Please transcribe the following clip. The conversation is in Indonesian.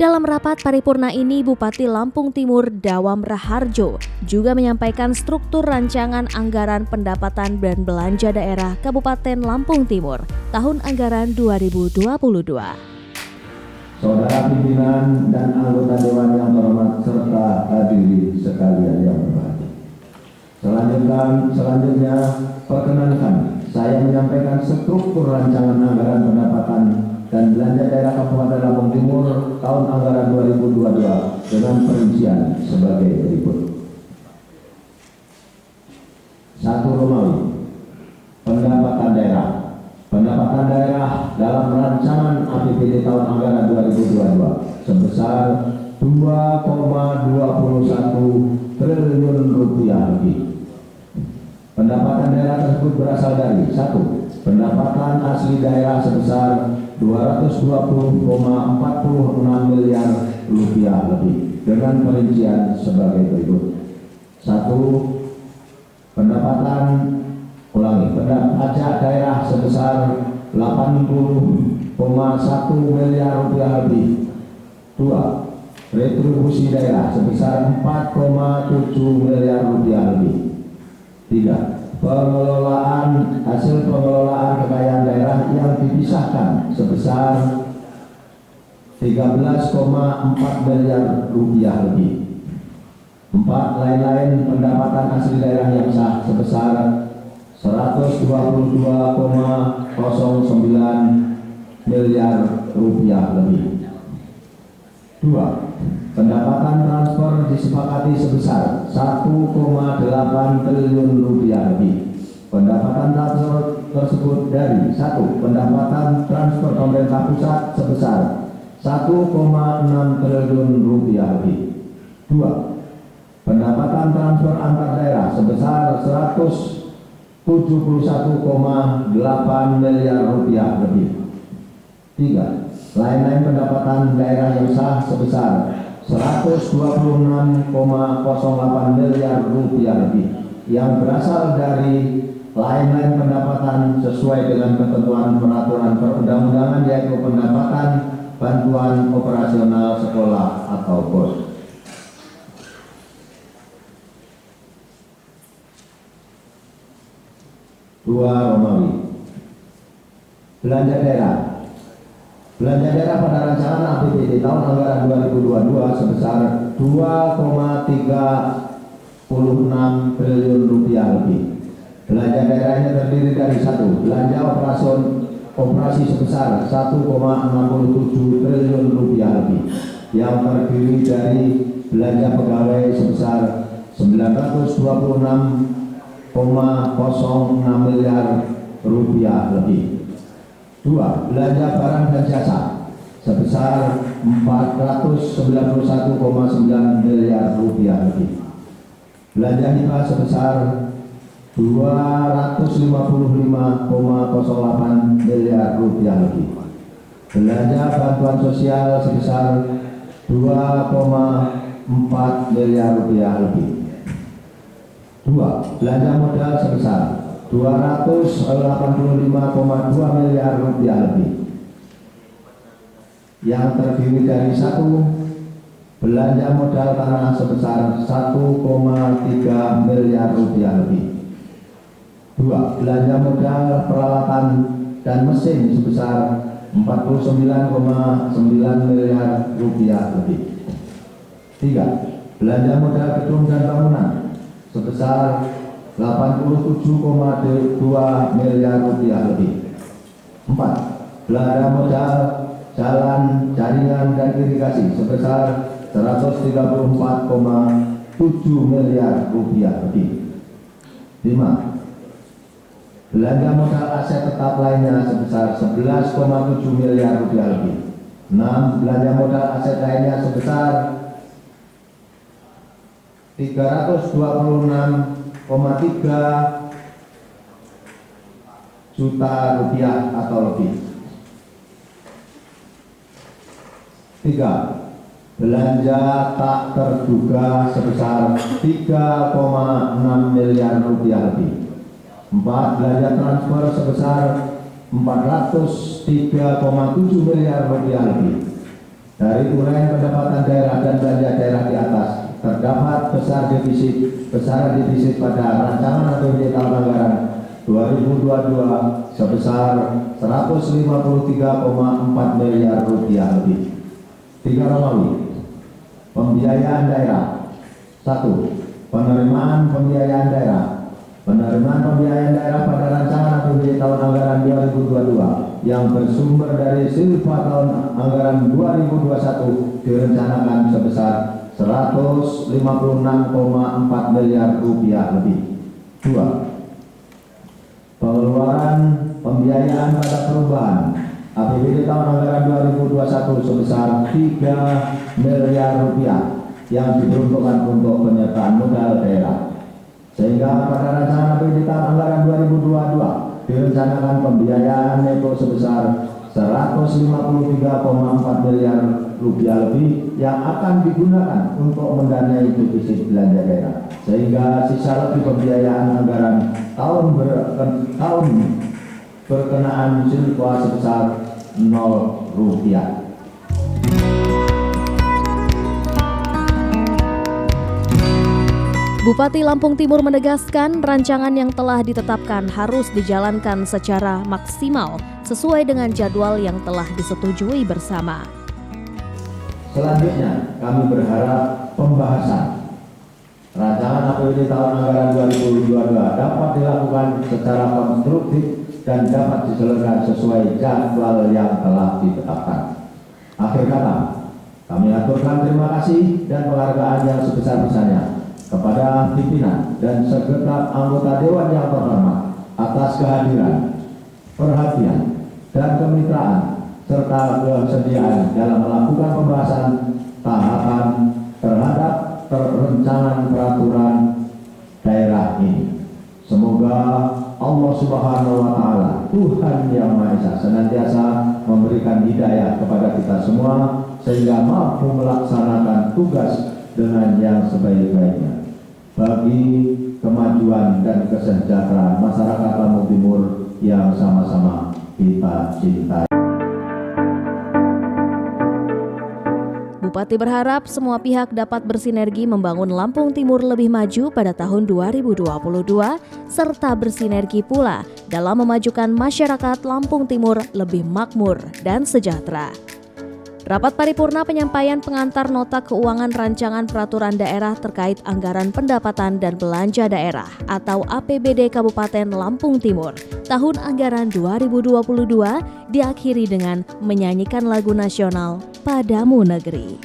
Dalam rapat paripurna ini, Bupati Lampung Timur Dawam Raharjo juga menyampaikan struktur rancangan anggaran pendapatan dan belanja daerah Kabupaten Lampung Timur tahun anggaran 2022. Saudara pimpinan dan anggota Dewan yang terhormat serta hadirin sekalian yang berbahagia. Selanjutnya, perkenankan saya menyampaikan struktur rancangan anggaran pendapatan dan belanja daerah Kabupaten Lampung Timur tahun anggaran 2022 dengan perincian sebagai berikut. 1. Romawi, pendapatan daerah. Pendapatan daerah dalam rancangan APBD tahun anggaran 2022 sebesar 2,21 triliun rupiah lebih. Pendapatan daerah tersebut berasal dari 1. Pendapatan asli daerah sebesar 220,46 miliar rupiah lebih dengan perincian sebagai berikut. 1. Pendapatan pajak daerah sebesar 80,1 miliar rupiah lebih. 2. Retribusi daerah sebesar 4,7 miliar rupiah lebih. 3. Hasil pengelolaan kekayaan daerah yang dipisahkan sebesar 13,4 miliar rupiah lebih. 4. Lain-lain pendapatan asli daerah yang sah sebesar 122,09 miliar rupiah lebih. 2. Pendapatan transfer disepakati sebesar 1,8 triliun rupiah lebih. Pendapatan transfer tersebut dari 1. Pendapatan transfer pemerintah pusat sebesar 1,6 triliun rupiah lebih. 2. Pendapatan transfer antar daerah sebesar 171,8 miliar rupiah lebih. 3. Lain-lain pendapatan daerah yang sah sebesar 126,08 miliar rupiah lebih yang berasal dari lain-lain pendapatan sesuai dengan ketentuan peraturan perundang-undangan, yaitu pendapatan bantuan operasional sekolah atau BOS. Dua, Romawi. Belanja daerah. Belanja daerah pada rancangan APBD tahun anggaran 2022 sebesar 2,36 triliun rupiah lebih. Belanja daerahnya terdiri dari 1. Belanja operasi sebesar 1,67 triliun rupiah lebih yang terdiri dari belanja pegawai sebesar 926,06 miliar rupiah lebih. 2. Belanja barang dan jasa sebesar 491,9 miliar rupiah lebih. Belanja hibah sebesar 255,08 miliar rupiah lebih. Belanja bantuan sosial sebesar 2,4 miliar rupiah lebih. 2. Belanja modal sebesar 285,2 miliar rupiah lebih yang terdiri dari 1. Belanja modal tanah sebesar 1,3 miliar rupiah lebih. 2. Belanja modal peralatan dan mesin sebesar 49,9 miliar rupiah lebih. 3. Belanja modal gedung dan bangunan sebesar 87,2 miliar rupiah lebih. 4. Belanja modal jalan, jaringan dan irigasi sebesar 134,7 miliar rupiah lebih. 5. Belanja modal aset tetap lainnya sebesar 11,7 miliar rupiah lebih. 6. Belanja modal aset lainnya sebesar 326,3 juta rupiah atau lebih. 3. Belanja tak terduga sebesar 3,6 miliar rupiah lebih. 4. Belanja transfer sebesar 403,7 miliar rupiah lebih. Dari uraian pendapatan daerah dan belanja daerah di atas, terdapat besaran defisit pada rancangan APBD tahun anggaran 2022 sebesar 153,4 miliar rupiah lebih. 3 Romawi. Pembiayaan daerah. 1. Penerimaan pembiayaan daerah. Penerimaan pembiayaan daerah pada rancangan APBD tahun anggaran 2022 yang bersumber dari silpa tahun anggaran 2021 direncanakan sebesar 156,4 miliar rupiah lebih. 2. Pengeluaran pembiayaan pada perubahan APBD tahun anggaran 2021 sebesar 3 miliar rupiah yang diperuntukkan untuk penyertaan modal daerah. Sehingga pada rancangan APBD tahun anggaran 2022 direncanakan pembiayaan neto sebesar 153,4 miliar rupiah lebih yang akan digunakan untuk mendanai defisit belanja daerah. Sehingga sisa lebih pembiayaan anggaran tahun berkenaan silpa sebesar 0 rupiah. Bupati Lampung Timur menegaskan rancangan yang telah ditetapkan harus dijalankan secara maksimal sesuai dengan jadwal yang telah disetujui bersama. Selanjutnya, kami berharap pembahasan rancangan APBD tahun anggaran 2022 dapat dilakukan secara konstruktif dan dapat diselesaikan sesuai jadwal yang telah ditetapkan. Akhir kata, kami aturkan terima kasih dan penghargaan yang sebesar-besarnya kepada pimpinan dan segenap anggota Dewan yang terhormat atas kehadiran, perhatian, dan kemitraan serta kesediaan dalam melakukan pembahasan tahapan terhadap perencanaan peraturan daerah ini. Semoga Allah Subhanahu wa Ta'ala, Tuhan Yang Maha Esa, senantiasa memberikan hidayah kepada kita semua sehingga mampu melaksanakan tugas dengan yang sebaik-baiknya bagi kemajuan dan kesejahteraan masyarakat Lampung Timur yang sama-sama kita cintai. Bupati berharap semua pihak dapat bersinergi membangun Lampung Timur lebih maju pada tahun 2022 serta bersinergi pula dalam memajukan masyarakat Lampung Timur lebih makmur dan sejahtera. Rapat paripurna penyampaian pengantar nota keuangan rancangan peraturan daerah terkait anggaran pendapatan dan belanja daerah atau APBD Kabupaten Lampung Timur tahun anggaran 2022 diakhiri dengan menyanyikan lagu nasional Padamu Negeri.